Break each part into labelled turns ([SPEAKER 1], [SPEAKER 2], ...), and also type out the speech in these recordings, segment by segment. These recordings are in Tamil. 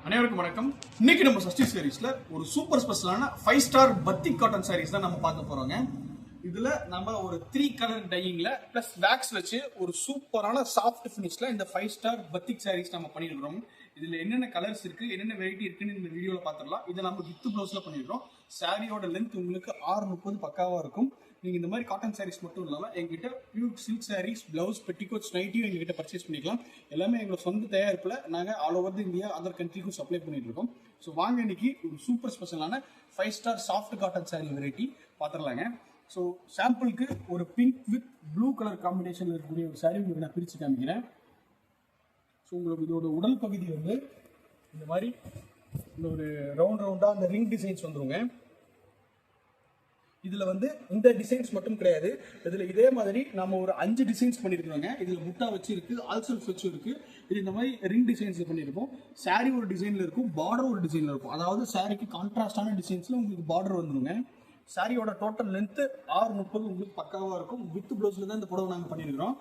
[SPEAKER 1] அனைவருக்கும் வணக்கம். இன்னைக்கு நம்ம சஷ்டி சாரீஸ்ல ஒரு சூப்பர் ஸ்பெஷலான 5 ஸ்டார் பத்திக் காட்டன் சாரீஸ் தான் நம்ம பார்க்க போறோங்க. இதுல நம்ம ஒரு 3 கலர் டையிங்ல பிளஸ் வேக்ஸ் வச்சு ஒரு சூப்பரான சாஃப்ட் ஃபினிஷ்ல இந்த 5 ஸ்டார் பத்திக் சாரீஸ் நம்ம பண்ணிருக்கிறோம். இதுல என்னென்ன கலர்ஸ் இருக்கு, என்னென்ன வெரைட்டி இருக்குன்னு இந்த வீடியோல பாத்துடலாம். இதை நம்ம வித் ப்ளவுஸ்ல பண்ணிருக்கோம். சாரியோட லென்த் உங்களுக்கு 6:30 பக்காவா இருக்கும். நீங்க இந்த மாதிரி காட்டன் சாரீஸ் மட்டும் இல்லாம எங்ககிட்ட pure silk saris, blouse, petticoats, நைட்டியும் எங்ககிட்ட பர்ச்சேஸ் பண்ணிக்கலாம். எல்லாமே எங்களோட சொந்த தயாரிப்புல நாங்க all over the India other கண்ட்ரிக்கும் சப்ளை பண்ணிட்டு இருக்கோம். ஸோ வாங்க இன்னைக்கு ஒரு சூப்பர் ஸ்பெஷலான 5 star soft cotton sari variety பாத்துடலாங்க. ஸோ சாம்பிளுக்கு ஒரு பிங்க் வித் ப்ளூ கலர் காம்பினேஷன்ல இருக்கக்கூடிய ஒரு சாரீ உங்களுக்கு நான் பிரிச்சு காமிக்கிறேன். ஸோ உங்களுக்கு இதோட உடல் பகுதி வந்து இந்த மாதிரி இந்த ஒரு ரவுண்டா அந்த ரிங் டிசைன்ஸ் வந்துருங்க. இதுல வந்து இந்த டிசைன்ஸ் மட்டும் கிடையாது, இதுல இதே மாதிரி நம்ம ஒரு 5 டிசைன்ஸ் பண்ணிருக்கோங்க. இதுல முட்டா வச்சு இருக்கு, ஆல்சல்ஸ் வச்சு இருக்கு. இது இந்த மாதிரி ரிங் டிசைன்ஸ் பண்ணிருக்கோம். சாரி ஒரு டிசைன்ல இருக்கும், பார்டர் ஒரு டிசைன்ல இருக்கும். அதாவது சாரிக்கு கான்ட்ராஸ்டான டிசைன்ஸ்ல உங்களுக்கு பார்டர் வந்துருங்க. சாரியோட டோட்டல் லென்த் 6:30 உங்களுக்கு பக்காவா இருக்கும். வித் ப்ளவுஸ்ல தான் இந்த புடவை நாங்க பண்ணிருக்கிறோம்.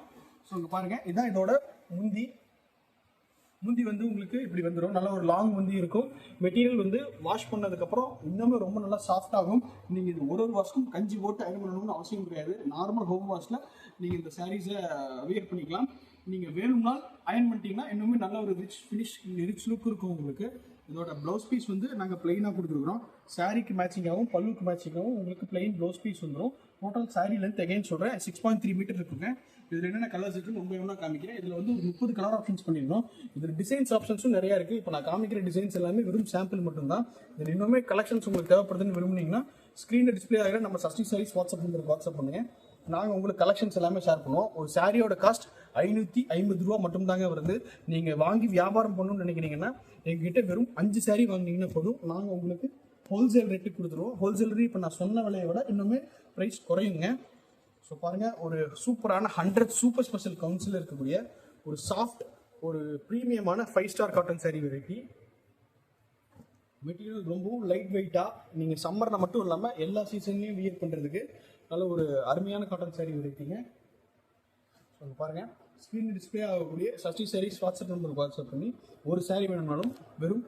[SPEAKER 1] ஸோ இங்க பாருங்க, இதான் இதோட முந்தி வந்து உங்களுக்கு இப்படி வந்துடும். நல்ல ஒரு லாங் முந்தி இருக்கும். மெட்டீரியல் வந்து வாஷ் பண்ணதுக்கப்புறம் இன்னுமே ரொம்ப நல்லா சாஃப்ட் ஆகும். நீங்கள் இது ஒரு வாஷ்க்கும் கஞ்சி போட்டு அயன் பண்ணணும்னு அவசியம் கிடையாது. நார்மல் ஹோம் வாஷில் நீங்கள் இந்த சாரீஸை வியர் பண்ணிக்கலாம். நீங்கள் வேணும்னால் அயன் பண்ணிட்டீங்கன்னா இன்னுமே நல்ல ஒரு ரிச் லுக் இருக்கும் உங்களுக்கு. இதோட ப்ளவுஸ் பீஸ் வந்து நாங்கள் பிளெயினாக கொடுத்துருக்குறோம். சாரிக்கு மேட்சிங்காகவும் பல்லுக்கு மேட்சிங்காகவும் உங்களுக்கு பிளெயின் ப்ளவுஸ் பீஸ் வந்துடும். டோட்டல் சாரி லென்த் எகைன் சொல்கிறேன் 6.3 மீட்டர் இருக்குங்க. இதில் என்னென்ன கலர்ஸ் இருக்குன்னு ரொம்ப காமிக்கிறேன். இதில் வந்து ஒரு 30 கலர் ஆப்ஷன்ஸ் பண்ணியிருக்கோம். இதில் டிசைன்ஸ் ஆப்ஷன்ஸும் நிறையா இருக்குது. இப்போ நான் காமிக்கிற டிசைன்ஸ் எல்லாமே வெறும் சாம்பிள் மட்டும்தான். இதில் இன்னுமே கலெக்ஷன்ஸ் உங்களுக்கு தேவைப்படுதுன்னு விரும்புனீங்கன்னா ஸ்க்ரீனில் டிஸ்பிளே ஆகிற நம்ம சஷ்டி சாரீஸ் வாட்ஸ்அப் நம்பருக்கு வாட்ஸ்அப் பண்ணுங்கள். நாங்கள் உங்களுக்கு கலெக்ஷன்ஸ் எல்லாமே ஷேர் பண்ணுவோம். ஒரு சாரியோட காஸ்ட் 550 ரூபா மட்டும் தாங்க வருது. நீங்கள் வாங்கி வியாபாரம் பண்ணணும்னு நினைக்கிறீங்கன்னா எங்ககிட்ட வெறும் 5 சாரீ வாங்கினீங்கன்னா போதும். நாங்கள் உங்களுக்கு ஹோல்சேல் ரேட்டுக்கு கொடுத்துருவோம். ஹோல்சேல் ரேட் இப்போ நான் சொன்ன விலையை விட இன்னுமே ப்ரைஸ் குறையுங்க. ஸோ பாருங்கள், ஒரு சூப்பரான 100 சூப்பர் ஸ்பெஷல் கவுன்சில் இருக்கக்கூடிய ஒரு சாஃப்ட் ஒரு ப்ரீமியமான 5 star cotton sari variety. Material ரொம்பவும் லைட் வெயிட்டாக நீங்கள் சம்மரில் மட்டும் இல்லாமல் எல்லா சீசன்லையும் வியர் பண்ணுறதுக்கு நல்ல ஒரு அருமையான காட்டன் சாரீ வெரைட்டிங்க. ஸோ பாருங்கள், ஸ்க்ரீன் டிஸ்பிளே ஆகக்கூடிய சஷ்டி சாரீஸ் வாட்ஸ்அப் நம்பருக்கு வாட்ஸ்அப் பண்ணி ஒரு சாரீ வேணும்னாலும் வெறும்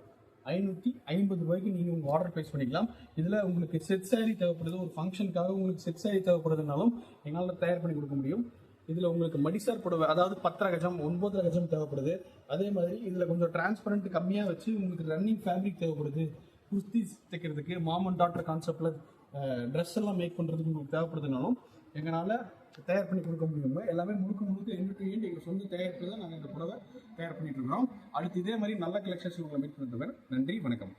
[SPEAKER 1] 550 ரூபாய்க்கு நீங்கள் உங்கள் ஆர்டர் ப்ளேஸ் பண்ணிக்கலாம். இதில் உங்களுக்கு செட் சாரீ தேவைப்படுது, ஒரு ஃபங்க்ஷனுக்காக உங்களுக்கு செட் சாரீ தேவைப்படுதுனாலும் எங்களால் தயார் பண்ணி கொடுக்க முடியும். இதில் உங்களுக்கு மடிசார் புடவை, அதாவது 10 கஜம் 9 கஜம் தேவைப்படுது. அதே மாதிரி இதில் கொஞ்சம் டிரான்ஸ்பரண்ட் கம்மியாக வச்சு உங்களுக்கு ரன்னிங் ஃபேப்ரிக் தேவைப்படுது. குர்த்தி தைக்கிறதுக்கு மாம் அண்ட் டாட்டர் கான்செப்டில் ட்ரெஸ் எல்லாம் மேக் பண்ணுறதுக்கு உங்களுக்கு தேவைப்படுதுனாலும் எங்களால் தயார் பண்ணி கொடுக்க முடியுங்க. எல்லாமே முழுக்க எங்கள் சொந்த தயாரிப்பு தான் நாங்கள் இந்த புடவை தயார் பண்ணிட்டு இருக்கிறோம். அடுத்து இதே மாதிரி நல்ல கலெக்ஷன்ஸ் உங்களை மீட் பண்ணுறேன். நன்றி, வணக்கம்.